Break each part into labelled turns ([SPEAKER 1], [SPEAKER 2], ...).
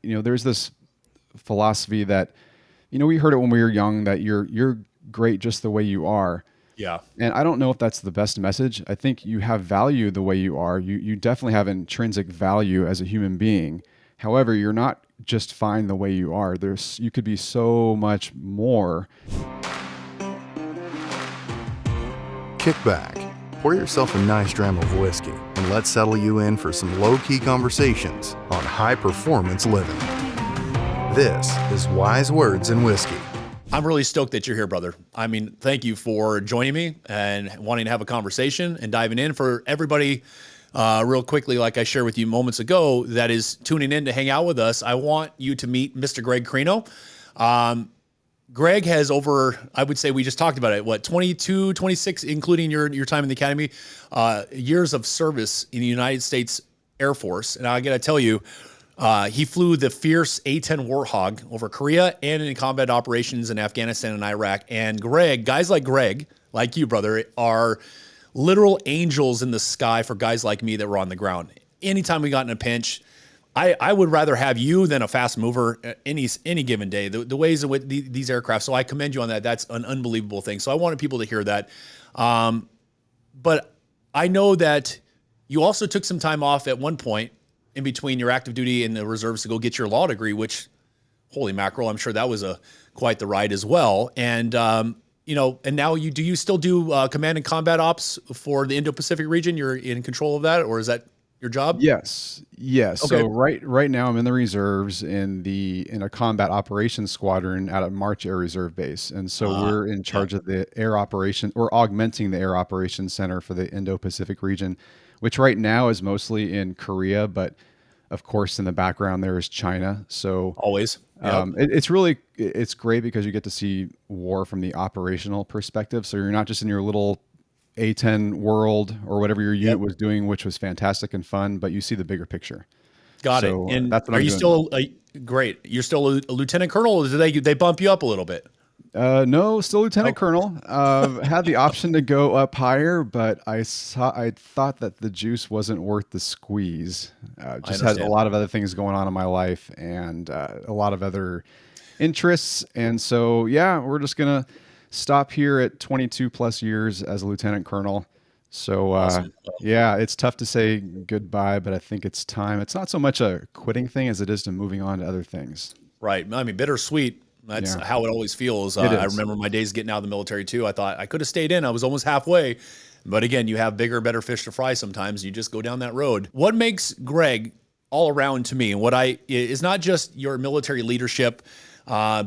[SPEAKER 1] there's this philosophy that, we heard it when we were young that you're great just the way you are.
[SPEAKER 2] Yeah.
[SPEAKER 1] And I don't know if that's the best message. I think you have value the way you are. You definitely have intrinsic value as a human being. However, you're not just fine the way you are. You could be so much more.
[SPEAKER 3] Kick back, pour yourself a nice dram of whiskey, and let's settle you in for some low-key conversations on high-performance living. This is Wise Words and Whiskey.
[SPEAKER 2] I'm really stoked that you're here, brother. I mean, thank you for joining me and wanting to have a conversation and diving in. For everybody, real quickly, like I shared with you moments ago, that is tuning in to hang out with us, I want you to meet Mr. Greg Kreno. Greg has over, I would say we just talked about it, 22, 26, including your time in the academy, years of service in the United States Air Force. And I got to tell you, he flew the fierce A-10 Warthog over Korea and in combat operations in Afghanistan and Iraq. And guys like Greg, like you, brother, are literal angels in the sky for guys like me that were on the ground. Anytime we got in a pinch, I would rather have you than a fast mover any given day. The ways in which these aircraft, so I commend you on that. That's an unbelievable thing. So I wanted people to hear that. But I know that you also took some time off at one point in between your active duty and the reserves to go get your law degree, which, holy mackerel, I'm sure that was quite the ride as well. And, and now do you still do command and combat ops for the Indo-Pacific region? You're in control of that, or is that your job?
[SPEAKER 1] Yes. Okay. So right now I'm in the reserves in a combat operations squadron out at March Air Reserve Base. And so we're in charge of the air operation, or augmenting the air operations center for the Indo-Pacific region, which right now is mostly in Korea, but of course in the background there is China. So
[SPEAKER 2] always,
[SPEAKER 1] it's great because you get to see war from the operational perspective. So you're not just in your little A-10 world or whatever your unit was doing, which was fantastic and fun, but you see the bigger picture.
[SPEAKER 2] Got it. And that's what are you still great? You're still a lieutenant colonel, or did they bump you up a little bit?
[SPEAKER 1] No, still lieutenant colonel. Had the option to go up higher, but I thought that the juice wasn't worth the squeeze. Just had a lot of other things going on in my life and a lot of other interests. And so, we're just going to stop here at 22 plus years as a lieutenant colonel. So,
[SPEAKER 2] awesome.
[SPEAKER 1] It's tough to say goodbye, but I think it's time. It's not so much a quitting thing as it is to moving on to other things.
[SPEAKER 2] Right. I mean, bittersweet. That's how it always feels. I remember my days getting out of the military too. I thought I could have stayed in. I was almost halfway. But again, you have bigger, better fish to fry sometimes. You just go down that road. What makes Greg all around to me, and is not just your military leadership,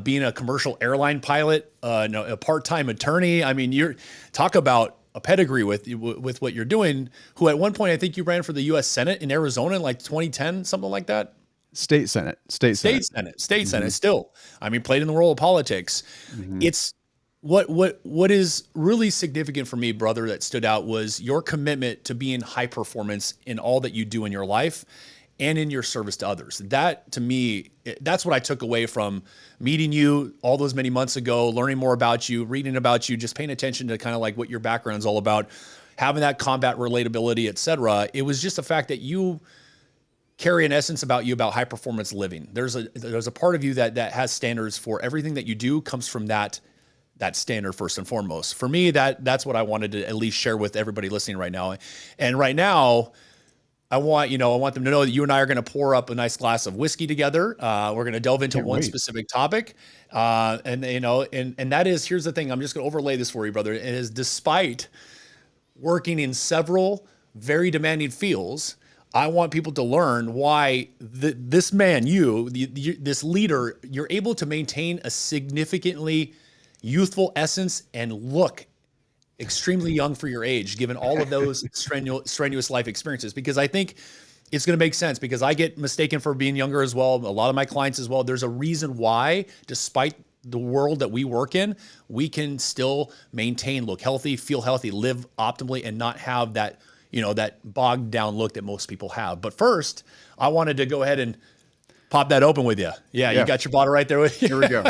[SPEAKER 2] being a commercial airline pilot, a part-time attorney. I mean, talk about a pedigree with what you're doing, who at one point, I think you ran for the U.S. Senate in Arizona in like 2010, something like that.
[SPEAKER 1] State Senate
[SPEAKER 2] still. I mean, played in the world of politics. Mm-hmm. It's what is really significant for me, brother, that stood out was your commitment to being high performance in all that you do in your life and in your service to others. That, to me, that's what I took away from meeting you all those many months ago, learning more about you, reading about you, just paying attention to kind of like what your background's all about, having that combat relatability, et cetera. It was just the fact that you carry an essence about you about high performance living. There's a part of you that has standards for everything that you do, comes from that standard first and foremost. For me, that's what I wanted to at least share with everybody listening right now. And right now, I want them to know that you and I are going to pour up a nice glass of whiskey together. We're going to delve into one specific topic. And that is, here's the thing, I'm just going to overlay this for you, brother. It is, despite working in several very demanding fields, I want people to learn why this man, this leader, you're able to maintain a significantly youthful essence and look extremely young for your age, given all of those strenuous life experiences. Because I think it's going to make sense, because I get mistaken for being younger as well. A lot of my clients as well. There's a reason why, despite the world that we work in, we can still maintain, look healthy, feel healthy, live optimally, and not have that bogged down look that most people have. But first, I wanted to go ahead and pop that open with you. Yeah. You got your bottle right there with you.
[SPEAKER 1] Here we go.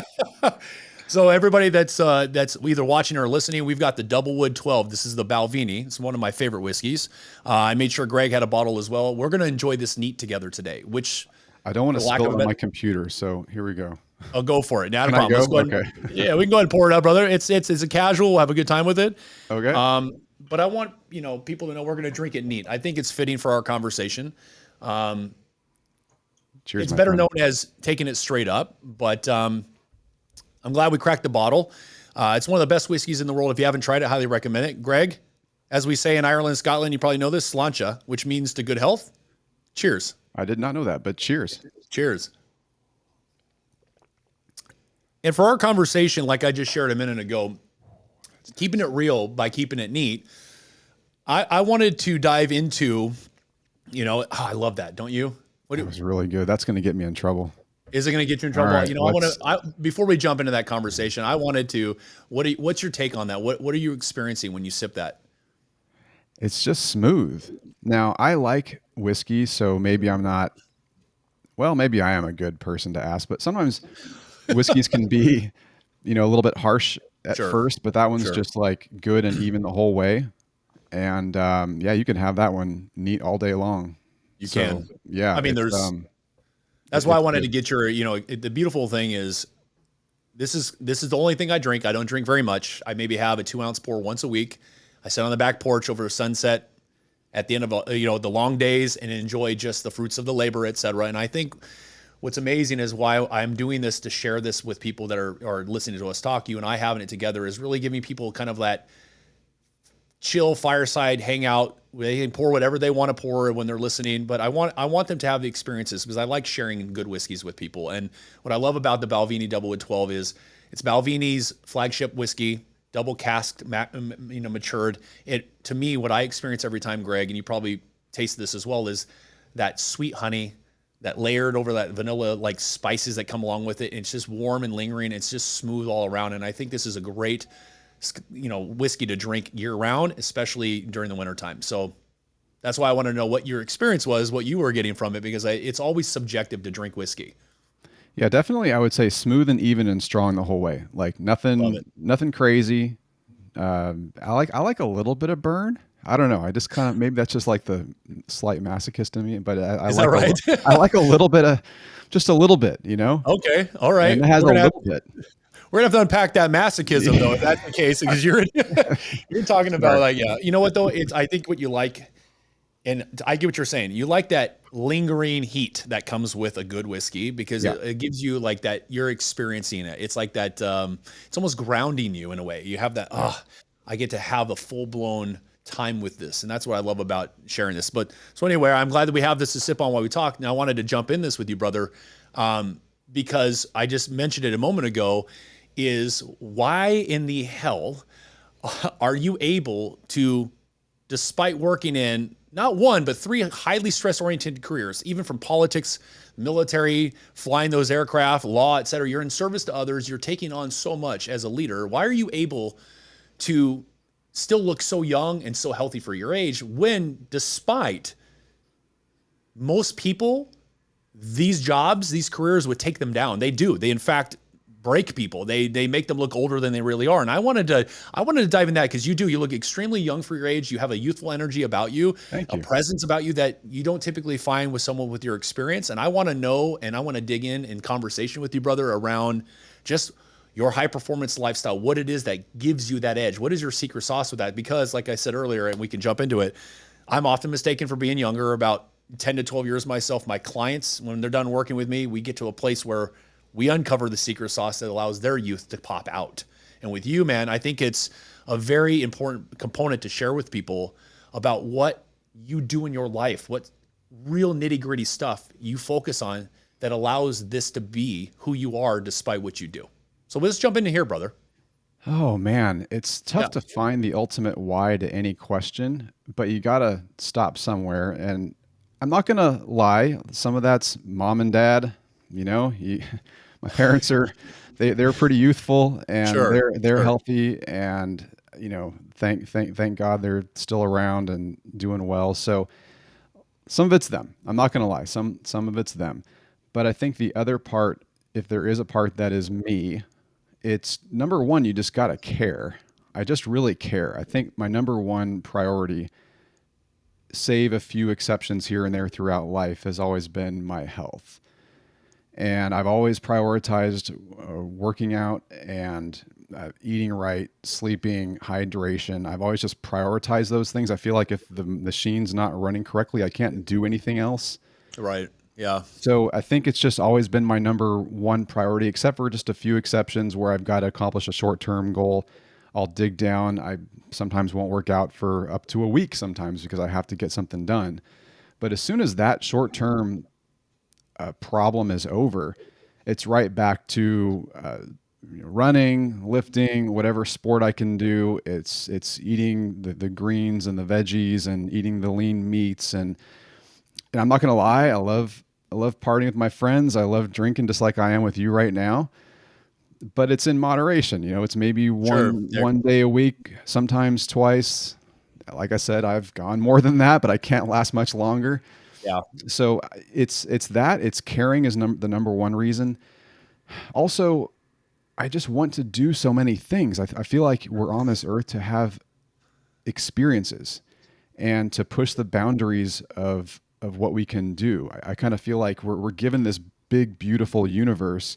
[SPEAKER 2] So everybody that's either watching or listening, we've got the DoubleWood 12. This is the Balvenie. It's one of my favorite whiskeys. I made sure Greg had a bottle as well. We're going to enjoy this neat together today, which
[SPEAKER 1] I don't want to
[SPEAKER 2] lack
[SPEAKER 1] spill
[SPEAKER 2] of
[SPEAKER 1] it
[SPEAKER 2] a
[SPEAKER 1] on my
[SPEAKER 2] better-
[SPEAKER 1] computer, so here we go.
[SPEAKER 2] I'll go for it. Not a
[SPEAKER 1] Can I
[SPEAKER 2] problem. Let's
[SPEAKER 1] go?
[SPEAKER 2] go ahead.
[SPEAKER 1] Okay.
[SPEAKER 2] Yeah, we can go ahead and pour it out, brother. It's a casual. We'll have a good time with it.
[SPEAKER 1] Okay.
[SPEAKER 2] But I want people to know we're going to drink it neat. I think it's fitting for our conversation.
[SPEAKER 1] Cheers.
[SPEAKER 2] It's
[SPEAKER 1] my
[SPEAKER 2] better
[SPEAKER 1] friend.
[SPEAKER 2] known as taking it straight up, but I'm glad we cracked the bottle. It's one of the best whiskeys in the world. If you haven't tried it, highly recommend it. Greg, as we say in Ireland and Scotland, you probably know this, sláinte, which means to good health. Cheers.
[SPEAKER 1] I did not know that, but cheers.
[SPEAKER 2] Cheers. And for our conversation, like I just shared a minute ago, keeping it real by keeping it neat, I wanted to dive into, I love that, don't you?
[SPEAKER 1] It was really good. That's going to get me in trouble.
[SPEAKER 2] Is it going to get you in trouble?
[SPEAKER 1] Right,
[SPEAKER 2] before we jump into that conversation, I wanted to, what's your take on that? What are you experiencing when you sip that?
[SPEAKER 1] It's just smooth. Now, I like whiskey, so maybe I'm not, well, maybe I am a good person to ask, but sometimes whiskeys can be, a little bit harsh at first, but that one's just like good and even the whole way. And you can have that one neat all day long.
[SPEAKER 2] You can.
[SPEAKER 1] Yeah.
[SPEAKER 2] I mean, that's why I wanted to get your, the beautiful thing is this is the only thing I drink. I don't drink very much. I maybe have a 2-ounce pour once a week. I sit on the back porch over a sunset at the end of, the long days and enjoy just the fruits of the labor, et cetera. And I think what's amazing is why I'm doing this to share this with people that are listening to us talk. You and I having it together is really giving people kind of that chill fireside hangout. They can pour whatever they want to pour when they're listening, but I want them to have the experiences because I like sharing good whiskeys with people. And what I love about the Balvenie DoubleWood 12 is it's Balvenie's flagship whiskey, double casked, matured. It, to me, what I experience every time, Greg, and you probably taste this as well, is that sweet honey, that layered over that vanilla like spices that come along with it. It's just warm and lingering. It's just smooth all around. And I think this is a great, whiskey to drink year round, especially during the wintertime. So that's why I want to know what your experience was, what you were getting from it, because it's always subjective to drink whiskey.
[SPEAKER 1] Yeah, definitely. I would say smooth and even and strong the whole way. Like nothing crazy. I like a little bit of burn. I don't know. I just kind of, maybe that's just like the slight masochist in me, but I
[SPEAKER 2] Is
[SPEAKER 1] like,
[SPEAKER 2] that right?
[SPEAKER 1] I like a little bit of, just a little bit,
[SPEAKER 2] Okay. All right.
[SPEAKER 1] And it has a little bit.
[SPEAKER 2] We're gonna have to unpack that masochism though, if that's the case, because you're talking about like, yeah, you know what though? I think what you like, and I get what you're saying. You like that lingering heat that comes with a good whiskey because it gives you like that you're experiencing it. It's like that. It's almost grounding you in a way. You have that. I get to have a full blown time with this, and that's what I love about sharing this. But so anyway, I'm glad that we have this to sip on while we talk. Now I wanted to jump in this with you, brother, because I just mentioned it a moment ago. Is why in the hell are you able to, despite working in not one, but 3 highly stress-oriented careers, even from politics, military, flying those aircraft, law, et cetera, you're in service to others, you're taking on so much as a leader. Why are you able to still look so young and so healthy for your age when, despite most people, these jobs, these careers would take them down? They do. They, in fact, break people. They make them look older than they really are. And I wanted to dive in that because you look extremely young for your age. You have a youthful energy about you, a presence about you that you don't typically find with someone with your experience. And I want to know, and I want to dig in conversation with you, brother, around just your high performance lifestyle, what it is that gives you that edge. What is your secret sauce with that? Because like I said earlier, and we can jump into it, I'm often mistaken for being younger, about 10 to 12 years myself. My clients, when they're done working with me, we get to a place where we uncover the secret sauce that allows their youth to pop out. And with you, man, I think it's a very important component to share with people about what you do in your life, what real nitty gritty stuff you focus on that allows this to be who you are despite what you do. So let's jump into here, brother.
[SPEAKER 1] Oh man, it's tough to find the ultimate why to any question, but you got to stop somewhere. And I'm not going to lie. Some of that's mom and dad, my parents they're pretty youthful and they're healthy, and thank God they're still around and doing well. So some of it's them. I'm not going to lie. Some of it's them. But I think the other part, if there is a part that is me, it's number one, you just got to care. I just really care. I think my number one priority, save a few exceptions here and there throughout life, has always been my health. And I've always prioritized working out and eating right, sleeping, hydration. I've always just prioritized those things. I feel like if the machine's not running correctly, I can't do anything else.
[SPEAKER 2] Right. Yeah.
[SPEAKER 1] So I think it's just always been my number one priority, except for just a few exceptions where I've got to accomplish a short-term goal. I'll dig down. I sometimes won't work out for up to a week sometimes because I have to get something done. But as soon as that short-term problem is over, it's right back to running, lifting, whatever sport I can do. It's eating the greens and the veggies and eating the lean meats. And I'm not going to lie, I love partying with my friends. I love drinking just like I am with you right now. But it's in moderation. It's maybe one day a week, sometimes twice. Like I said, I've gone more than that, but I can't last much longer.
[SPEAKER 2] Yeah.
[SPEAKER 1] So it's caring is the number one reason. Also, I just want to do so many things. I feel like we're on this earth to have experiences and to push the boundaries of what we can do. I kind of feel like we're given this big, beautiful universe,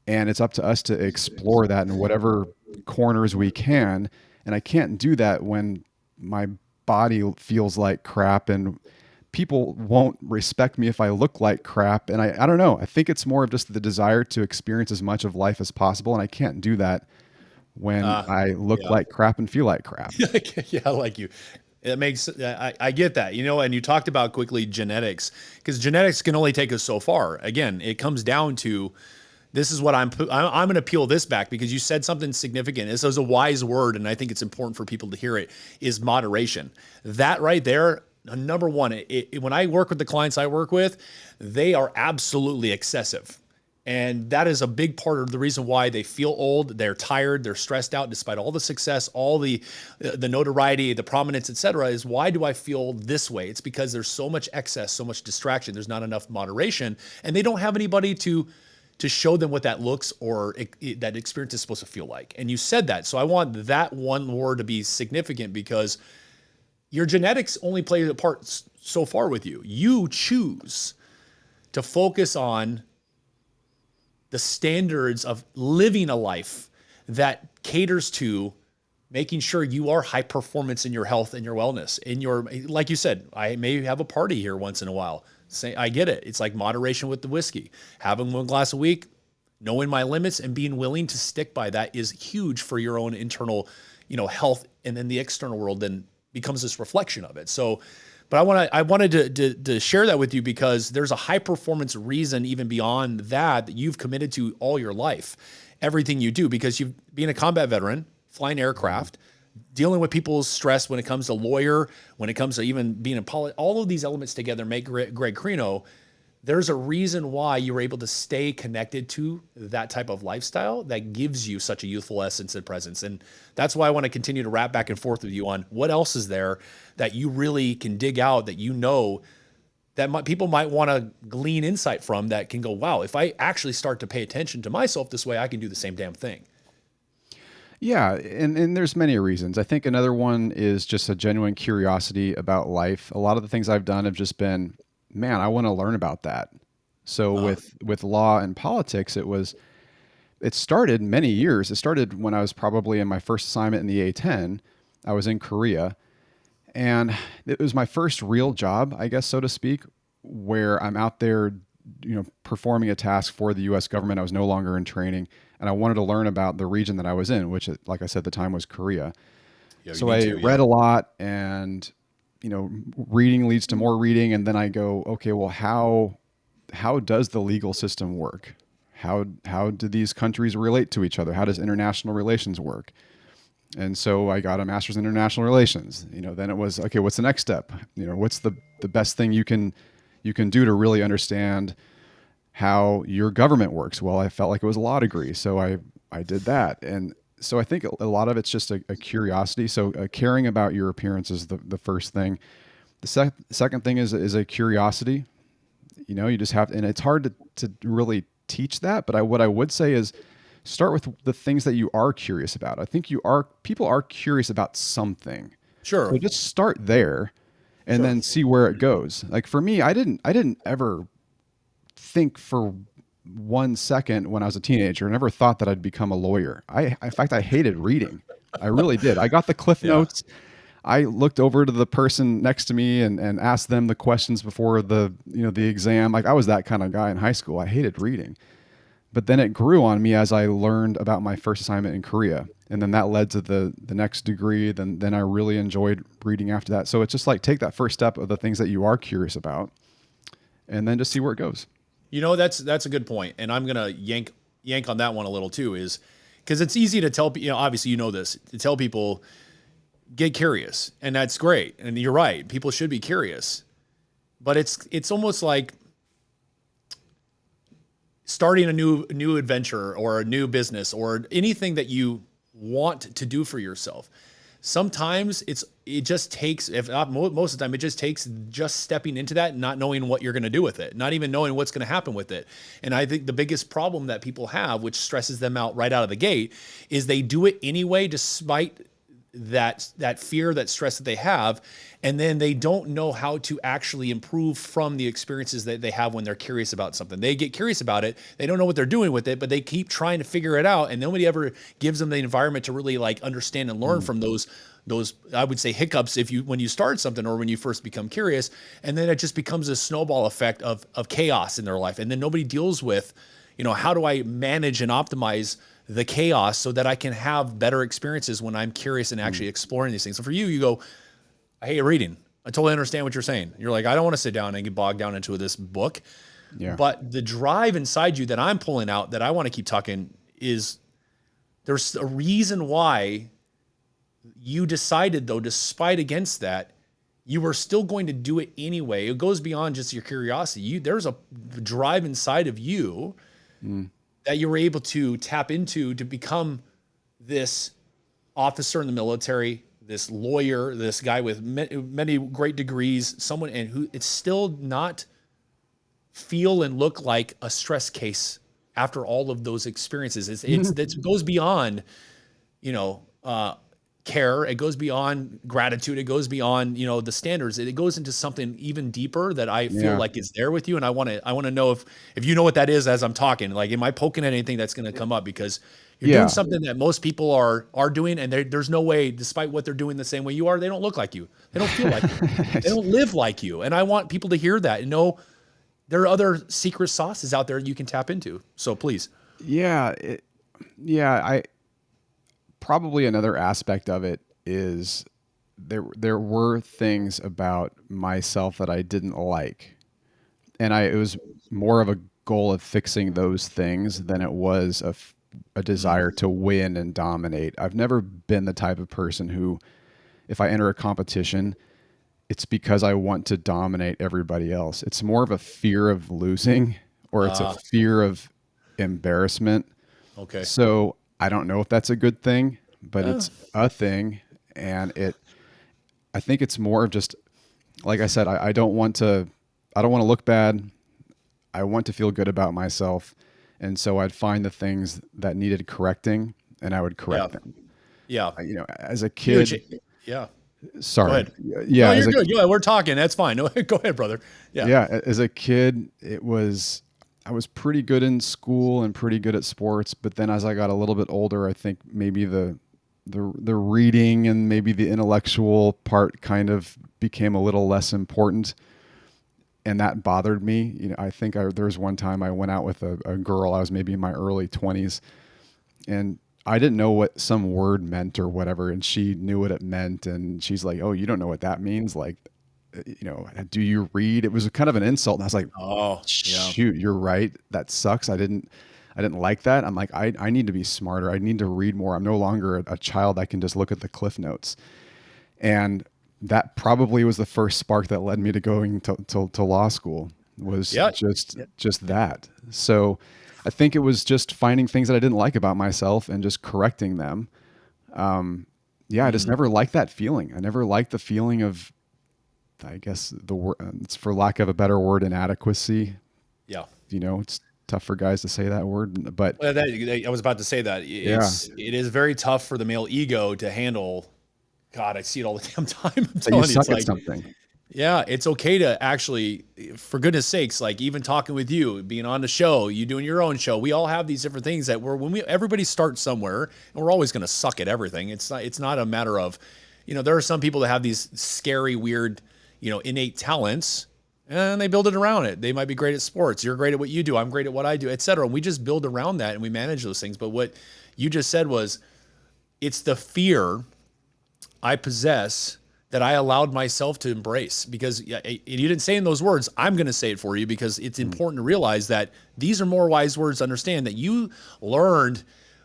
[SPEAKER 1] and it's up to us to explore that in whatever corners we can. And I can't do that when my body feels like crap and people won't respect me if I look like crap. And I don't know. I think it's more of just the desire to experience as much of life as possible. And I can't do that when I look like crap and feel like crap.
[SPEAKER 2] Yeah, like you. It makes, I get that, and you talked about quickly genetics, because genetics can only take us so far. Again, it comes down to, this is what I'm going to peel this back, because you said something significant. This is a wise word, and I think it's important for people to hear it, is moderation. That right there, number one, when I work with the clients I work with, they are absolutely excessive. And that is a big part of the reason why they feel old, they're tired, they're stressed out, despite all the success, all the notoriety, the prominence, et cetera, is why do I feel this way? It's because there's so much excess, so much distraction. There's not enough moderation, and they don't have anybody to show them what that looks or that experience is supposed to feel like. And you said that. So I want that one word to be significant, because your genetics only play a part so far with you. You choose to focus on the standards of living a life that caters to making sure you are high performance in your health and your wellness. Like you said, I may have a party here once in a while. I get it. It's like moderation with the whiskey. Having one glass a week, knowing my limits and being willing to stick by that is huge for your own internal, health. And then the external world then becomes this reflection of it. So, but I wanted to share that with you, because there's a high performance reason even beyond that you've committed to all your life, everything you do, because you've been a combat veteran, flying aircraft, dealing with people's stress when it comes to lawyer, when it comes to even being a pilot, all of these elements together make Greg Creno. There's a reason why you were able to stay connected to that type of lifestyle that gives you such a youthful essence and presence. And that's why I want to continue to wrap back and forth with you on what else is there that you really can dig out, that that people might want to glean insight from, that can go, wow, if I actually start to pay attention to myself this way, I can do the same damn thing.
[SPEAKER 1] Yeah, and there's many reasons. I think another one is just a genuine curiosity about life. A lot of the things I've done have just been, man, I want to learn about that. So with law and politics, it started many years. It started when I was probably in my first assignment in the A-10. I was in Korea, and it was my first real job, I guess, so to speak, where I'm out there, performing a task for the U.S. government. I was no longer in training, and I wanted to learn about the region that I was in, which, like I said, at the time was Korea. Yeah, so I read a lot, and reading leads to more reading. And then I go, okay, well, how does the legal system work? How do these countries relate to each other? How does international relations work? And so I got a master's in international relations. Then it was, okay, what's the next step? What's the best thing you can do to really understand how your government works? Well, I felt like it was a law degree. So I did that. And so I think a lot of it's just a curiosity. So caring about your appearance is the first thing. The second thing is a curiosity. You just have, and it's hard to really teach that. But what I would say is start with the things that you are curious about. I think people are curious about something.
[SPEAKER 2] Sure.
[SPEAKER 1] So just start there and then see where it goes. Like for me, I didn't ever think for one second when I was a teenager. I never thought that I'd become a lawyer. In fact, I hated reading. I really did. I got the Cliff Notes. I looked over to the person next to me and asked them the questions before the exam. Like, I was that kind of guy in high school. I hated reading. But then it grew on me as I learned about my first assignment in Korea. And then that led to the next degree. Then I really enjoyed reading after that. So it's just like, take that first step of the things that you are curious about and then just see where it goes.
[SPEAKER 2] You know, that's a good point. And I'm going to yank on that one a little too, is because it's easy to tell, obviously, this, to tell people, get curious. And that's great. And you're right. People should be curious. But it's almost like starting a new adventure or a new business or anything that you want to do for yourself. Sometimes it just takes, if not most of the time, it just takes just stepping into that and not knowing what you're going to do with it, not even knowing what's going to happen with it. And I think the biggest problem that people have, which stresses them out right out of the gate, is they do it anyway, despite that fear, that stress that they have. And then they don't know how to actually improve from the experiences that they have when they're curious about something. They get curious about it. They don't know what they're doing with it, but they keep trying to figure it out. And nobody ever gives them the environment to really like understand and learn from those, I would say, hiccups when you start something or when you first become curious. And then it just becomes a snowball effect of chaos in their life. And then nobody deals with, how do I manage and optimize the chaos so that I can have better experiences when I'm curious and actually exploring these things. So for you, you go, I hate reading. I totally understand what you're saying. You're like, I don't want to sit down and get bogged down into this book. Yeah. But the drive inside you that I'm pulling out, that I want to keep talking, is there's a reason why you decided, though, despite against that, you were still going to do it anyway. It goes beyond just your curiosity. There's a drive inside of you that you were able to tap into to become this officer in the military, this lawyer, this guy with many great degrees, someone and who it's still not feel and look like a stress case after all of those experiences. It goes beyond, care. It goes beyond gratitude. It goes beyond, the standards. It goes into something even deeper that I feel like is there with you. And I want to know if you know what that is as I'm talking. Like, am I poking at anything that's going to come up? Because you're doing something that most people are doing, and there's no way, despite what they're doing the same way you are, they don't look like you. They don't feel like you. They don't live like you. And I want people to hear that and know there are other secret sauces out there you can tap into. So please.
[SPEAKER 1] Probably another aspect of it is there were things about myself that I didn't like. And it was more of a goal of fixing those things than it was a desire to win and dominate. I've never been the type of person who, if I enter a competition, it's because I want to dominate everybody else. It's more of a fear of losing, or it's a fear of embarrassment.
[SPEAKER 2] Okay.
[SPEAKER 1] So I don't know if that's a good thing, but it's a thing. And I think it's more of just, like I said, I don't want to look bad. I want to feel good about myself. And so I'd find the things that needed correcting and I would correct them.
[SPEAKER 2] Yeah.
[SPEAKER 1] As a kid. Sorry.
[SPEAKER 2] Go ahead.
[SPEAKER 1] Yeah.
[SPEAKER 2] No, you're good. Yeah, we're talking. That's fine. No, go ahead, brother. Yeah.
[SPEAKER 1] Yeah. As a kid, I was pretty good in school and pretty good at sports, but then as I got a little bit older, I think maybe the reading and maybe the intellectual part kind of became a little less important, and that bothered me. I think there was one time I went out with a girl. I was maybe in my early 20s, and I didn't know what some word meant or whatever, and she knew what it meant, and she's like, "Oh, you don't know what that means? Like, do you read?" It was kind of an insult. And I was like, "Oh, shoot, you're right. That sucks. I didn't like that." I'm like, I need to be smarter. I need to read more. I'm no longer a child. I can just look at the Cliff Notes. And that probably was the first spark that led me to going to law school, was just that. So I think it was just finding things that I didn't like about myself and just correcting them. I just never liked that feeling. I never liked the feeling of, I guess the word, it's for lack of a better word, inadequacy.
[SPEAKER 2] Yeah.
[SPEAKER 1] It's tough for guys to say that word, but
[SPEAKER 2] I was about to say that it is very tough for the male ego to handle. God, I see it all the damn time. I'm telling
[SPEAKER 1] you suck at something.
[SPEAKER 2] Yeah, it's okay to actually, for goodness sakes, like even talking with you, being on the show, you doing your own show. We all have these different things that everybody starts somewhere, and we're always going to suck at everything. It's not a matter of, there are some people that have these scary, weird, innate talents, and they build it around it. They might be great at sports. You're great at what you do. I'm great at what I do, et cetera. And we just build around that and we manage those things. But what you just said was, it's the fear I possess that I allowed myself to embrace, because you didn't say in those words. I'm going to say it for you, because it's important to realize that these are more wise words to understand, that you learned,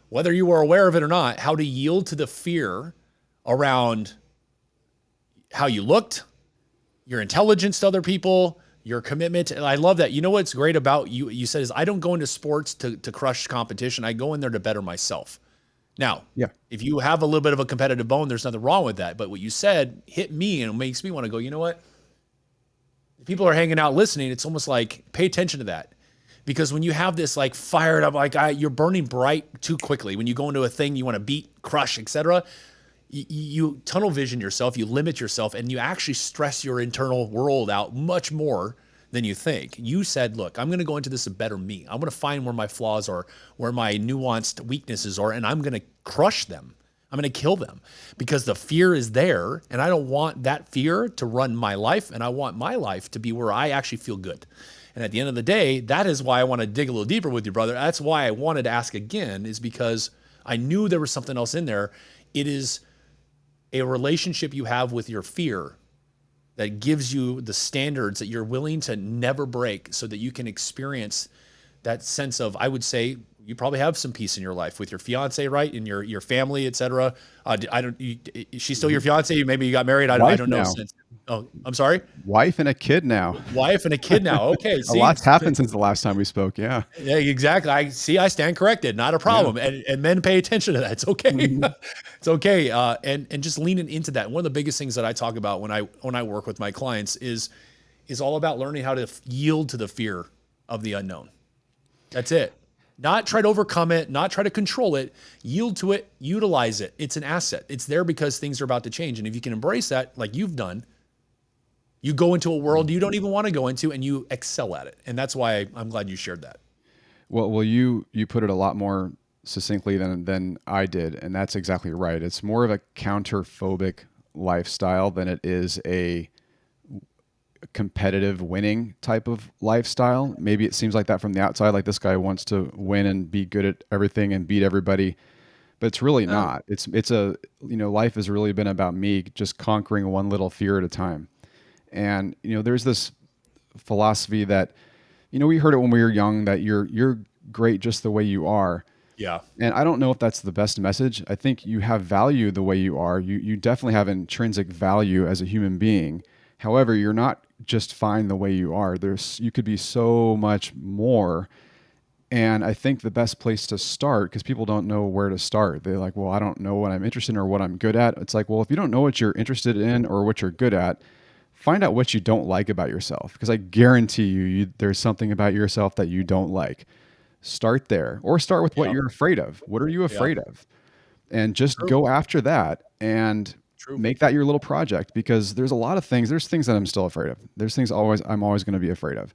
[SPEAKER 2] whether you were aware of it or not, how to yield to the fear around how you looked, your intelligence to other people, your commitment. And I love that. You know what's great about you said is, I don't go into sports to crush competition. I go in there to better myself. Now,
[SPEAKER 1] Yeah.
[SPEAKER 2] if you have a little bit of a competitive bone, there's nothing wrong with that. But what you said hit me, and it makes me want to go, you know what? If people are hanging out listening, it's almost like, pay attention to that. Because when you have this like fired up, like you're burning bright too quickly. When you go into a thing you want to beat, crush, etc., you tunnel vision yourself, you limit yourself, and you actually stress your internal world out much more than you think. You said, look, I'm going to go into this a better me. I'm going to find where my flaws are, where my nuanced weaknesses are, and I'm going to crush them. I'm going to kill them, because the fear is there, and I don't want that fear to run my life, and I want my life to be where I actually feel good. And at the end of the day, that is why I want to dig a little deeper with you, brother. That's why I wanted to ask again, is because I knew there was something else in there. It is a relationship you have with your fear that gives you the standards that you're willing to never break, so that you can experience that sense of, I would say, you probably have some peace in your life with your fiance, right? And your family, et cetera. Is she still your fiance? Maybe you got married. I don't know. Oh, I'm sorry.
[SPEAKER 1] Wife and a kid now.
[SPEAKER 2] Wife and a kid now. Okay.
[SPEAKER 1] A lot's happened since the last time we spoke. Yeah.
[SPEAKER 2] Yeah, exactly. I stand corrected. Not a problem. Yeah. And men pay attention to that. It's okay. Mm-hmm. It's okay. And just leaning into that. One of the biggest things that I talk about when I work with my clients is all about learning how to yield to the fear of the unknown. That's it. Not try to overcome it, not try to control it, yield to it, utilize it. It's an asset. It's there because things are about to change. And if you can embrace that, like you've done, you go into a world you don't even want to go into, and you excel at it. And that's why I'm glad you shared that.
[SPEAKER 1] Well, you put it a lot more succinctly than I did. And that's exactly right. It's more of a counterphobic lifestyle than it is a competitive winning type of lifestyle. Maybe it seems like that from the outside, like this guy wants to win and be good at everything and beat everybody, but it's really not. It's life has really been about me just conquering one little fear at a time. And there's this philosophy that we heard it when we were young, that you're great just the way you are.
[SPEAKER 2] Yeah.
[SPEAKER 1] And I don't know if that's the best message. I think you have value the way you are. You definitely have intrinsic value as a human being. However, you're not just fine the way you are. You could be so much more. And I think the best place to start, because people don't know where to start. They're like, well, I don't know what I'm interested in or what I'm good at. It's like, well, if you don't know what you're interested in or what you're good at, find out what you don't like about yourself. Because I guarantee you there's something about yourself that you don't like. Start there, or start with what you're afraid of. What are you afraid of? And just go after that and make that your little project, because there's a lot of things. There's things that I'm still afraid of. There's things I'm always going to be afraid of,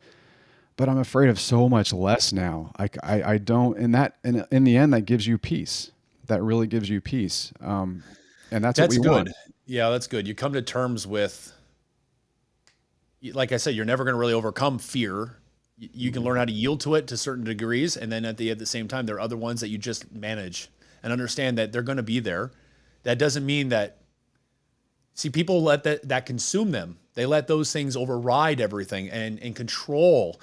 [SPEAKER 1] but I'm afraid of so much less now. I don't, in the end, that gives you peace. That really gives you peace. And that's what we
[SPEAKER 2] good.
[SPEAKER 1] want.
[SPEAKER 2] Yeah, that's good. You come to terms with, like I said, you're never going to really overcome fear. You can learn how to yield to it to certain degrees. And then at the same time, there are other ones that you just manage and understand that they're going to be there. That doesn't mean that, see, people let that consume them. They let those things override everything and control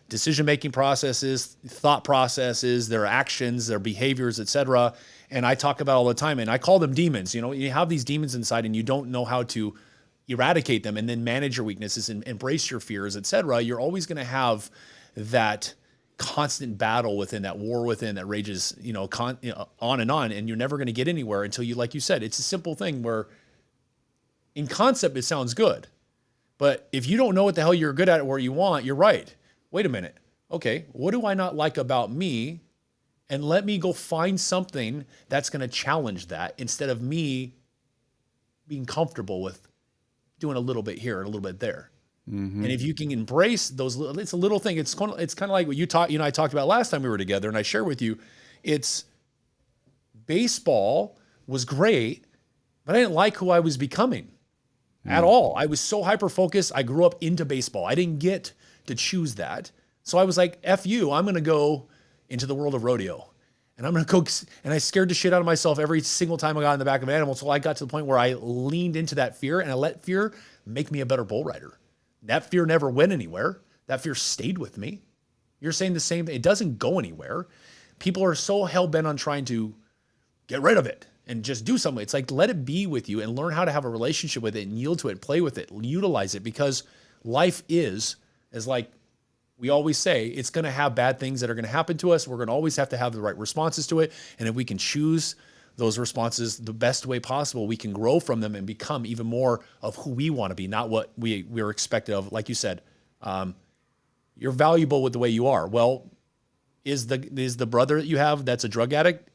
[SPEAKER 2] decision-making processes, thought processes, their actions, their behaviors, etc. And I talk about all the time, and I call them demons. You have these demons inside, and you don't know how to eradicate them and then manage your weaknesses and embrace your fears, etc. You're always going to have that constant battle within, that war within, that rages, on and on, and you're never going to get anywhere until you, like you said, it's a simple thing where, in concept, it sounds good. But if you don't know what the hell you're good at or you want, you're right. Wait a minute. Okay, what do I not like about me? And let me go find something that's going to challenge that, instead of me being comfortable with doing a little bit here and a little bit there. And if you can embrace those, it's a little thing. It's kind of like what you and I talked about last time we were together, and I shared with you. It's baseball was great, but I didn't like who I was becoming at all. I was so hyper focused. I grew up into baseball. I didn't get to choose that, so I was like, "F you! I'm going to go into the world of rodeo, and I'm going to go." And I scared the shit out of myself every single time I got in the back of an animal. So I got to the point where I leaned into that fear, and I let fear make me a better bull rider. That fear never went anywhere. That fear stayed with me. You're saying the same thing. It doesn't go anywhere. People are so hell-bent on trying to get rid of it and just do something. It's like, let it be with you and learn how to have a relationship with it and yield to it, play with it, utilize it, because life is, as like we always say, it's going to have bad things that are going to happen to us. We're going to always have to have the right responses to it. And if we can choose those responses the best way possible, we can grow from them and become even more of who we want to be, not what we're expected of. Like you said, you're valuable with the way you are. Well, is the brother that you have that's a drug addict,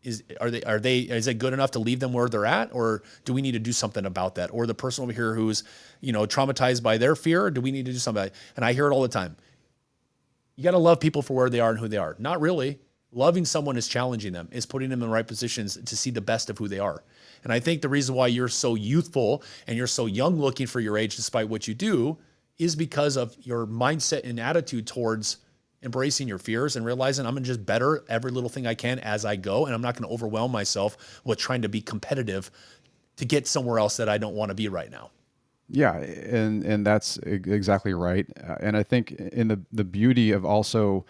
[SPEAKER 2] is it good enough to leave them where they're at, or do we need to do something about that? Or the person over here who's, traumatized by their fear, or do we need to do something? And I hear it all the time. You got to love people for where they are and who they are. Not really. Loving someone is challenging them, is putting them in the right positions to see the best of who they are. And I think the reason why you're so youthful and you're so young looking for your age, despite what you do, is because of your mindset and attitude towards embracing your fears and realizing I'm going to just better every little thing I can as I go. And I'm not going to overwhelm myself with trying to be competitive to get somewhere else that I don't want to be right now.
[SPEAKER 1] Yeah, and that's exactly right. And I think in the beauty of also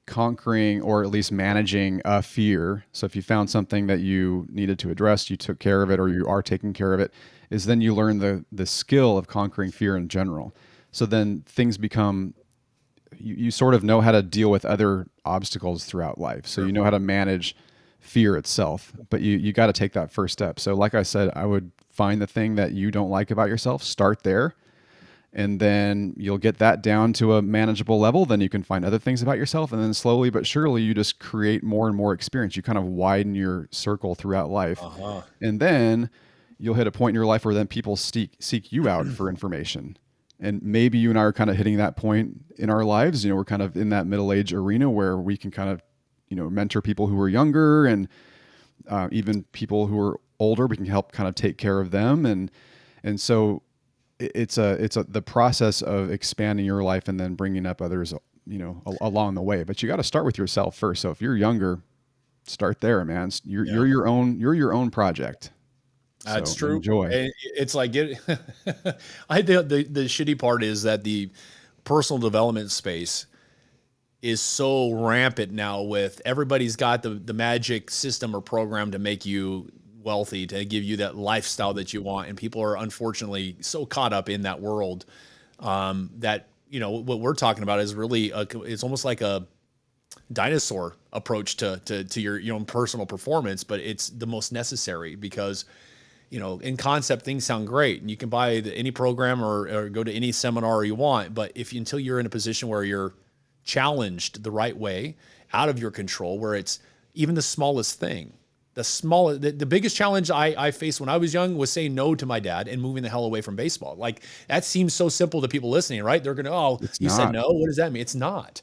[SPEAKER 1] conquering, or at least managing a fear. So if you found something that you needed to address, you took care of it, or you are taking care of it, is then you learn the skill of conquering fear in general. So then things become, you sort of know how to deal with other obstacles throughout life. So you know how to manage fear itself, but you got to take that first step. So like I said, I would find the thing that you don't like about yourself, start there. And then you'll get that down to a manageable level. Then you can find other things about yourself. And then slowly but surely, you just create more and more experience. You kind of widen your circle throughout life. And then you'll hit a point in your life where then people seek you out for information. And maybe you and I are kind of hitting that point in our lives. We're kind of in that middle-age arena where we can kind of, mentor people who are younger, and even people who are older. We can help kind of take care of them. And so it's the process of expanding your life and then bringing up others, along the way. But you got to start with yourself first. So if you're younger, start there, man. You're your own project.
[SPEAKER 2] That's
[SPEAKER 1] so
[SPEAKER 2] true.
[SPEAKER 1] Enjoy.
[SPEAKER 2] It's like I think the shitty part is that the personal development space is so rampant now. With everybody's got the magic system or program to make you wealthy, to give you that lifestyle that you want, and people are unfortunately so caught up in that world that what we're talking about is really it's almost like a dinosaur approach to your own personal performance, but it's the most necessary, because in concept things sound great and you can buy any program or go to any seminar you want, but until you're in a position where you're challenged the right way, out of your control, where it's even the smallest thing. The biggest challenge I faced when I was young was saying no to my dad and moving the hell away from baseball. Like, that seems so simple to people listening, right? They're going to, you said no. What does that mean? It's not.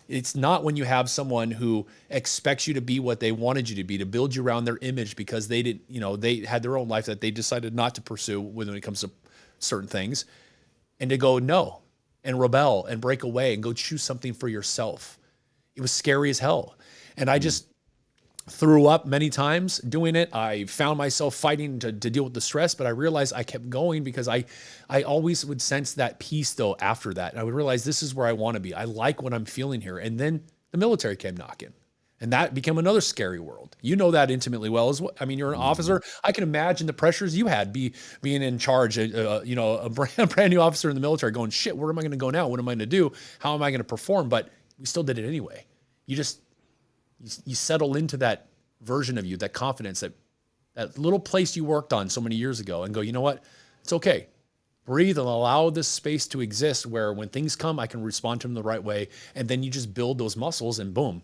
[SPEAKER 2] It's not when you have someone who expects you to be what they wanted you to be, to build you around their image, because they didn't, they had their own life that they decided not to pursue when it comes to certain things, and to go no and rebel and break away and go choose something for yourself. It was scary as hell. And I just threw up many times doing it. I found myself fighting to deal with the stress, but I realized I kept going because I always would sense that peace though after that. And I would realize this is where I want to be. I like what I'm feeling here. And then the military came knocking, and that became another scary world. You know that intimately well as well. I mean, you're an officer. I can imagine the pressures you had being in charge, a brand new officer in the military going, shit, where am I going to go now? What am I going to do? How am I going to perform? But we still did it anyway. You settle into that version of you, that confidence, that little place you worked on so many years ago, and go, you know what? It's okay. Breathe and allow this space to exist where when things come, I can respond to them the right way. And then you just build those muscles, and boom.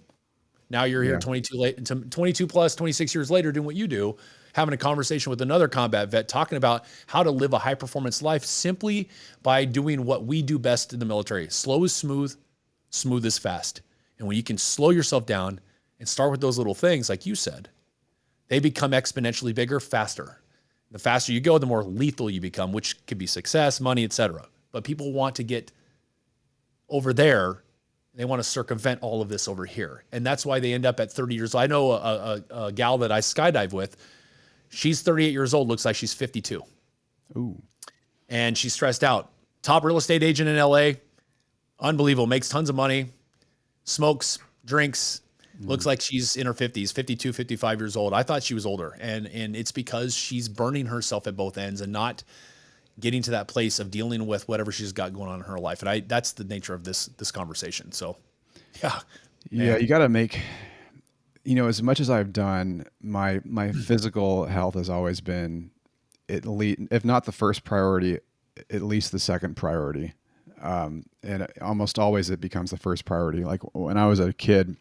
[SPEAKER 2] Now you're here 22 plus 26 years later doing what you do. having a conversation with another combat vet, talking about how to live a high performance life simply by doing what we do best in the military. Slow is smooth, smooth is fast. And when you can slow yourself down and start with those little things, like you said, they become exponentially bigger, faster. The faster you go, the more lethal you become, which could be success, money, etc. But people want to get over there. They want to circumvent all of this over here. And that's why they end up at 30 years old. I know a gal that I skydive with. She's 38 years old, looks like she's 52.
[SPEAKER 1] Ooh.
[SPEAKER 2] And she's stressed out. Top real estate agent in LA. Unbelievable. Makes tons of money. Smokes, drinks. Looks like she's in her 50s, 52, 55 years old. I thought she was older. And it's because she's burning herself at both ends and not getting to that place of dealing with whatever she's got going on in her life. And that's the nature of this conversation. So, yeah.
[SPEAKER 1] Yeah, you got to make, as much as I've done, my physical health has always been, at least, if not the first priority, at least the second priority. And almost always it becomes the first priority. Like when I was a kid,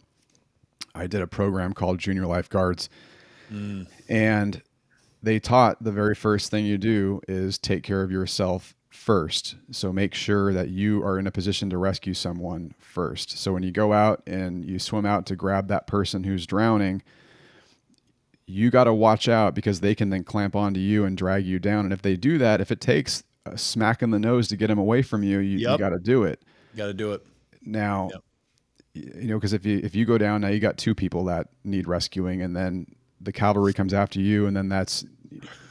[SPEAKER 1] I did a program called Junior Lifeguards, and they taught the very first thing you do is take care of yourself first. So make sure that you are in a position to rescue someone first. So when you go out and you swim out to grab that person who's drowning, you got to watch out because they can then clamp onto you and drag you down. And if they do that, if it takes a smack in the nose to get them away from you, you got to do it.
[SPEAKER 2] You got to do it.
[SPEAKER 1] Now, because if you go down, now you got two people that need rescuing, and then the cavalry comes after you, and then that's,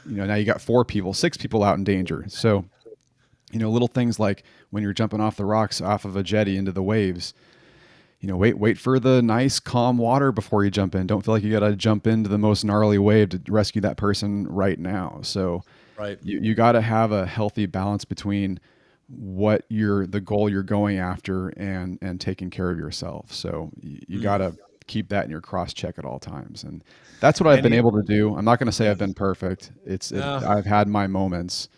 [SPEAKER 1] now you got 4 people, 6 people out in danger. So, little things like when you're jumping off the rocks off of a jetty into the waves, wait for the nice calm water before you jump in. Don't feel like you got to jump into the most gnarly wave to rescue that person right now. So you got to have a healthy balance between what the goal you're going after and taking care of yourself. So you got to keep that in your cross check at all times. And that's what I've been able to do. I'm not going to say I've been perfect. I've had my moments.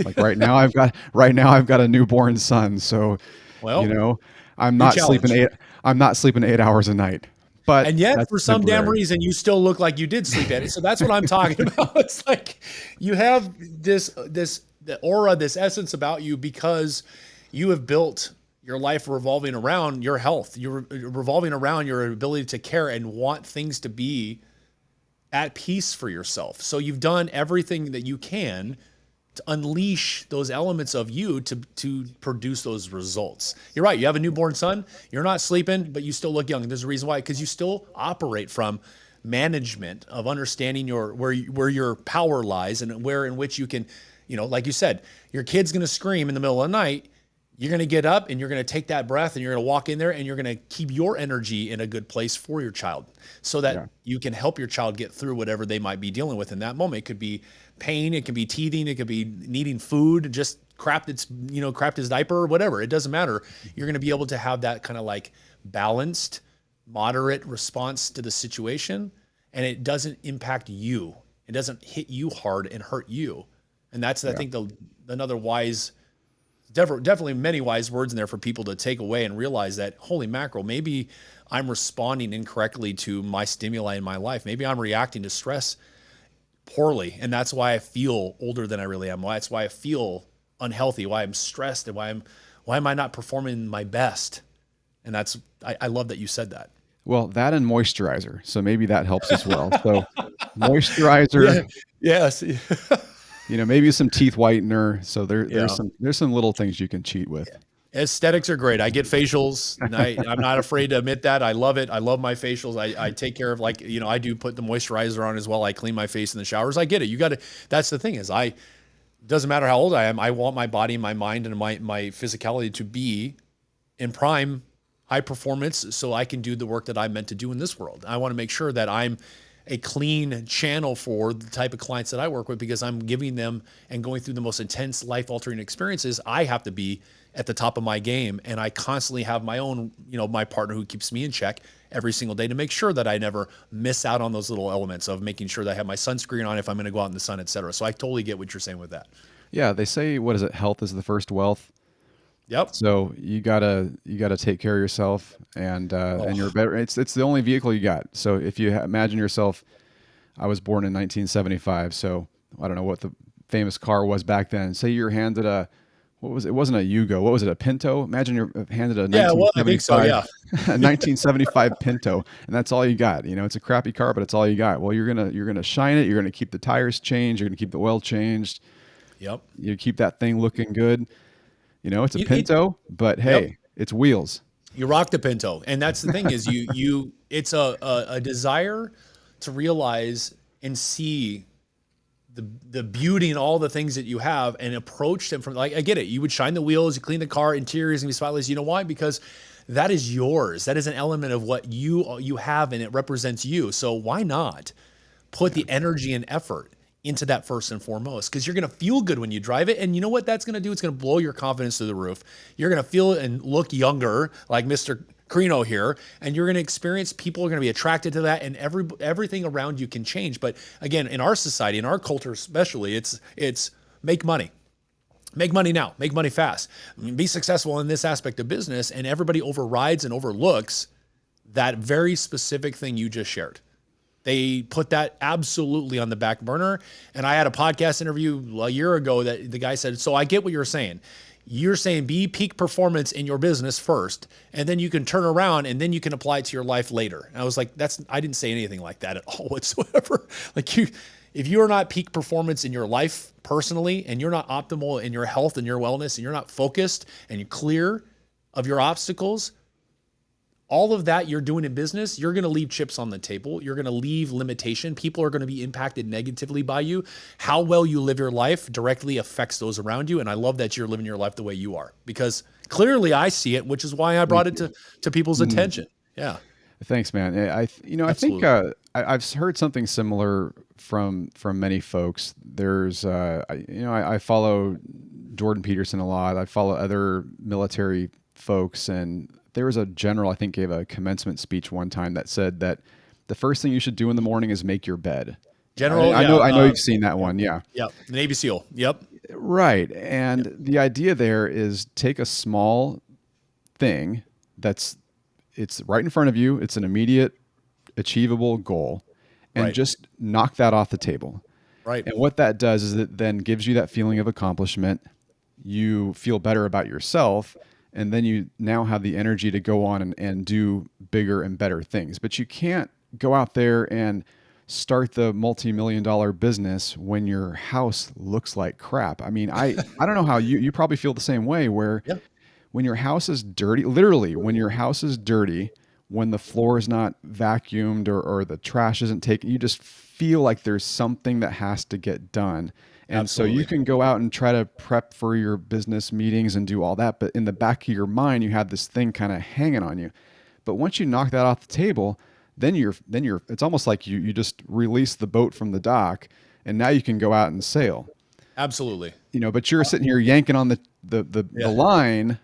[SPEAKER 1] Like right now I've got a newborn son. So, I'm not sleeping 8 hours a night.
[SPEAKER 2] And yet, for some damn reason, you still look like you did sleep at it. So that's what I'm talking about. It's like you have the aura, this essence about you because you have built your life revolving around your health. You're revolving around your ability to care and want things to be at peace for yourself. So you've done everything that you can to unleash those elements of you to produce those results. You're right. You have a newborn son. You're not sleeping, but you still look young. There's a reason why, because you still operate from management of understanding where your power lies and where in which you can, like you said, your kid's going to scream in the middle of the night. You're going to get up and you're going to take that breath and you're going to walk in there and you're going to keep your energy in a good place for your child so that you can help your child get through whatever they might be dealing with in that moment. It could be pain. It could be teething. It could be needing food, just crapped his diaper or whatever. It doesn't matter. You're going to be able to have that kind of like balanced, moderate response to the situation. And it doesn't impact you. It doesn't hit you hard and hurt you. And that's, I think, another wise, definitely many wise words in there for people to take away and realize that, holy mackerel, maybe I'm responding incorrectly to my stimuli in my life. Maybe I'm reacting to stress poorly. And that's why I feel older than I really am. That's why I feel unhealthy, why I'm stressed, and why am I not performing my best? And I love that you said that.
[SPEAKER 1] Well, that and moisturizer. So maybe that helps as well. So moisturizer.
[SPEAKER 2] Yes.
[SPEAKER 1] Maybe some teeth whitener. So there's some little things you can cheat with.
[SPEAKER 2] Aesthetics are great. I get facials. And I'm not afraid to admit that. I love it. I love my facials. I take care of I do put the moisturizer on as well. I clean my face in the showers. I get it. That's the thing is doesn't matter how old I am. I want my body, my mind, and my physicality to be in prime high performance so I can do the work that I'm meant to do in this world. I want to make sure that I'm a clean channel for the type of clients that I work with because I'm giving them and going through the most intense life-altering experiences. I have to be at the top of my game, and I constantly have my own, my partner who keeps me in check every single day to make sure that I never miss out on those little elements of making sure that I have my sunscreen on if I'm going to go out in the sun, et cetera. So I totally get what you're saying with that.
[SPEAKER 1] Yeah, they say, what is it? Health is the first wealth.
[SPEAKER 2] Yep.
[SPEAKER 1] So you gotta take care of yourself, and you're better. It's the only vehicle you got. So if you imagine yourself I was born in 1975, so I don't know what the famous car was back then. Say you're handed a, what was it? It wasn't a Yugo. What was it? A Pinto? Imagine you're handed a
[SPEAKER 2] Yeah, well, I think so.
[SPEAKER 1] 1975,
[SPEAKER 2] Yeah.
[SPEAKER 1] a 1975 Pinto, and that's all you got. You know, it's a crappy car, but it's all you got. Well, you're gonna shine it. You're gonna keep the tires changed. You're gonna keep the oil changed.
[SPEAKER 2] Yep.
[SPEAKER 1] You keep that thing looking good. You know, it's a
[SPEAKER 2] It-
[SPEAKER 1] Pinto, but hey,
[SPEAKER 2] Yep.
[SPEAKER 1] it's wheels.
[SPEAKER 2] You rock the Pinto, and that's the thing is it's a desire to realize and see the beauty in all the things that you have and approach them from, like, I get it. You would shine the wheels, you clean the car, interiors, and be spotless. You know why? Because that is yours. That is an element of what you have, and it represents you. So why not put the energy and effort into that first and foremost? Because you're going to feel good when you drive it. And you know what that's going to do? It's going to blow your confidence to the roof. You're going to feel and look younger, like Mr. Creno here, and you're going to experience, people are going to be attracted to that, and everything around you can change. But again, in our society, in our culture especially, it's make money. Make money now, make money fast. I mean, be successful in this aspect of business, and everybody overrides and overlooks that very specific thing you just shared. They put that absolutely on the back burner. And I had a podcast interview a year ago that the guy said, so I get what you're saying. You're saying be peak performance in your business first, and then you can turn around and then you can apply it to your life later. And I was like, I didn't say anything like that at all whatsoever. Like, if you're not peak performance in your life personally, and you're not optimal in your health and your wellness, and you're not focused and you're clear of your obstacles, all of that you're doing in business, you're going to leave chips on the table. You're going to leave limitation. People are going to be impacted negatively by you. How well you live your life directly affects those around you. And I love that you're living your life the way you are, because clearly I see it, which is why I brought it to people's attention. Yeah.
[SPEAKER 1] Thanks, man. I think I've heard something similar from many folks. There's, I follow Jordan Peterson a lot. I follow other military folks, and there was a general, I think, gave a commencement speech one time that said that the first thing you should do in the morning is make your bed.
[SPEAKER 2] General,
[SPEAKER 1] I know you've seen that one. Yeah.
[SPEAKER 2] Yep. Navy SEAL. Yep.
[SPEAKER 1] Right. And the idea there is take a small thing it's right in front of you. It's an immediate achievable goal, and just knock that off the table.
[SPEAKER 2] Right.
[SPEAKER 1] And what that does is it then gives you that feeling of accomplishment. You feel better about yourself, and then you now have the energy to go on and do bigger and better things. But you can't go out there and start the multi-million-dollar business when your house looks like crap. I mean, I don't know how you probably feel the same way, where when your house is dirty, literally when your house is dirty, when the floor is not vacuumed or the trash isn't taken, you just feel like there's something that has to get done. And so you can go out and try to prep for your business meetings and do all that, but in the back of your mind, you have this thing kind of hanging on you. But once you knock that off the table, then it's almost like you just release the boat from the dock, and now you can go out and sail.
[SPEAKER 2] Absolutely.
[SPEAKER 1] But you're sitting here yanking on the line,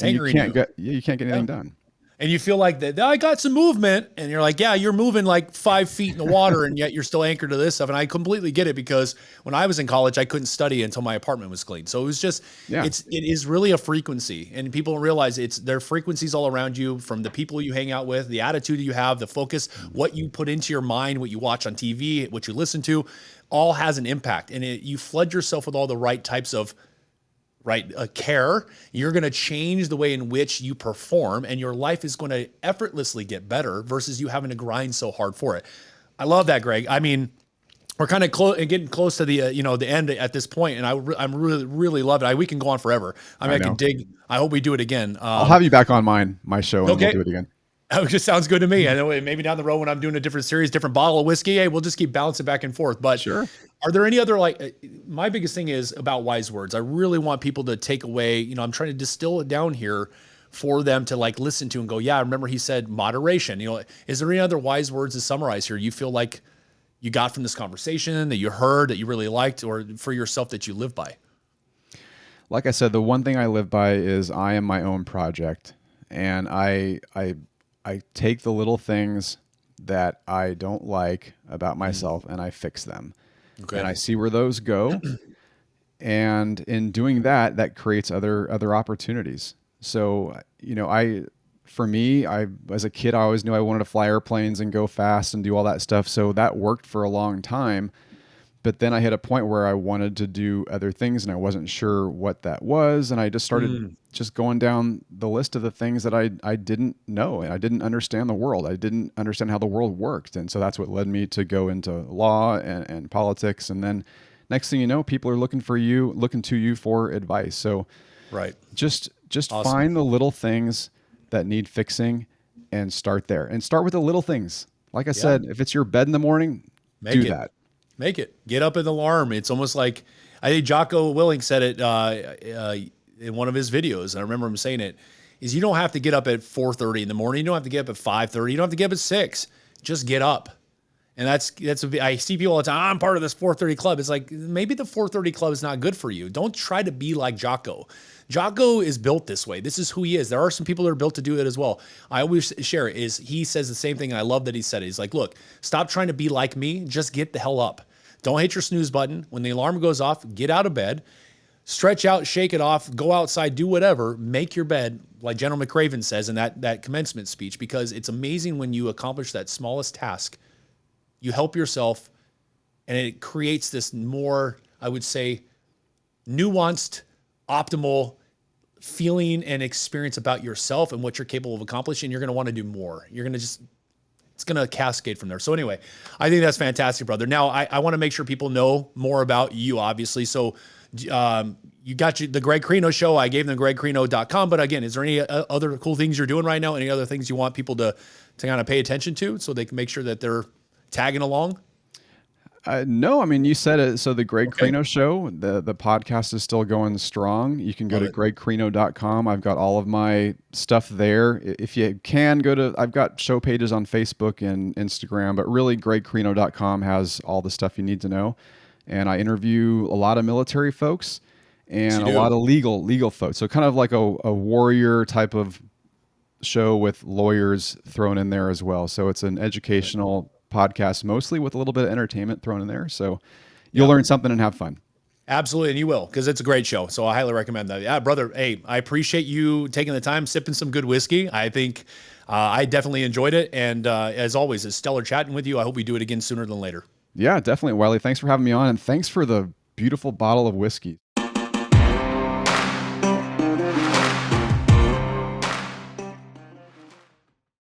[SPEAKER 1] and you can't get anything done.
[SPEAKER 2] And you feel like that I got some movement, and you're like, yeah, you're moving like 5 feet in the water, and yet you're still anchored to this stuff. And I completely get it, because when I was in college, I couldn't study until my apartment was clean. So it was just, it is really a frequency, and people don't realize there are frequencies all around you, from the people you hang out with, the attitude you have, the focus, what you put into your mind, what you watch on TV, what you listen to, all has an impact. And you flood yourself with all the right types of care. You're going to change the way in which you perform, and your life is going to effortlessly get better versus you having to grind so hard for it. I love that, Greg. I mean, we're kind of getting close to the the end at this point, and I'm really love it. We can go on forever. I can dig. I hope we do it again.
[SPEAKER 1] I'll have you back on my show, and we'll do it again.
[SPEAKER 2] It just sounds good to me. I know maybe down the road when I'm doing a different series, different bottle of whiskey, hey, we'll just keep bouncing back and forth. But
[SPEAKER 1] sure.
[SPEAKER 2] Are there any other, my biggest thing is about wise words. I really want people to take away, I'm trying to distill it down here for them to listen to and go, yeah, I remember he said moderation. Is there any other wise words to summarize here you feel like you got from this conversation, that you heard, that you really liked, or for yourself that you live by?
[SPEAKER 1] Like I said, the one thing I live by is I am my own project, and I take the little things that I don't like about myself and I fix them. Okay. And I see where those go. And in doing that, that creates other opportunities. So, for me, as a kid, I always knew I wanted to fly airplanes and go fast and do all that stuff. So that worked for a long time. But then I hit a point where I wanted to do other things and I wasn't sure what that was. And I just started just going down the list of the things that I didn't know. And I didn't understand the world. I didn't understand how the world worked. And so that's what led me to go into law and politics. And then next thing you know, people are looking to you for advice. So
[SPEAKER 2] right.
[SPEAKER 1] Just
[SPEAKER 2] Awesome.
[SPEAKER 1] Find the little things that need fixing and start there. And start with the little things. Like I said, if it's your bed in the morning, do that.
[SPEAKER 2] Make it. Get up an alarm. It's almost like, I think Jocko Willing said it in one of his videos, and I remember him saying it, is you don't have to get up at 4:30 in the morning. You don't have to get up at 5:30. You don't have to get up at 6. Just get up. And I see people all the time, I'm part of this 4:30 club. It's like, maybe the 4:30 club is not good for you. Don't try to be like Jocko. Jocko is built this way. This is who he is. There are some people that are built to do it as well. I always share it, is he says the same thing, and I love that he said it. He's like, look, stop trying to be like me. Just get the hell up. Don't hit your snooze button. When the alarm goes off, get out of bed, stretch out, shake it off, go outside, do whatever, make your bed, like General McRaven says in that commencement speech, because it's amazing when you accomplish that smallest task, you help yourself, and it creates this more, I would say, nuanced, optimal feeling and experience about yourself and what you're capable of accomplishing. You're going to want to do more. You're going to just, it's going to cascade from there. So anyway, I think that's fantastic, brother. Now, I want to make sure people know more about you, obviously. So you got the Greg Creno show. I gave them gregcreno.com. But again, is there any other cool things you're doing right now? Any other things you want people to kind of pay attention to so they can make sure that they're tagging along?
[SPEAKER 1] No, I mean, you said it. So the Greg Creno show, the podcast is still going strong. You can go to gregcreno.com. I've got all of my stuff there. If you can I've got show pages on Facebook and Instagram, but really gregcreno.com has all the stuff you need to know. And I interview a lot of military folks and a lot of legal folks. So kind of like a warrior type of show with lawyers thrown in there as well. So it's an educational podcast, mostly with a little bit of entertainment thrown in there. So you'll learn something and have fun.
[SPEAKER 2] Absolutely. And you will, because it's a great show. So I highly recommend that. Yeah, brother. Hey, I appreciate you taking the time, sipping some good whiskey. I think I definitely enjoyed it. And as always, it's stellar chatting with you. I hope we do it again sooner than later.
[SPEAKER 1] Yeah, definitely, Wiley. Thanks for having me on. And thanks for the beautiful bottle of whiskey.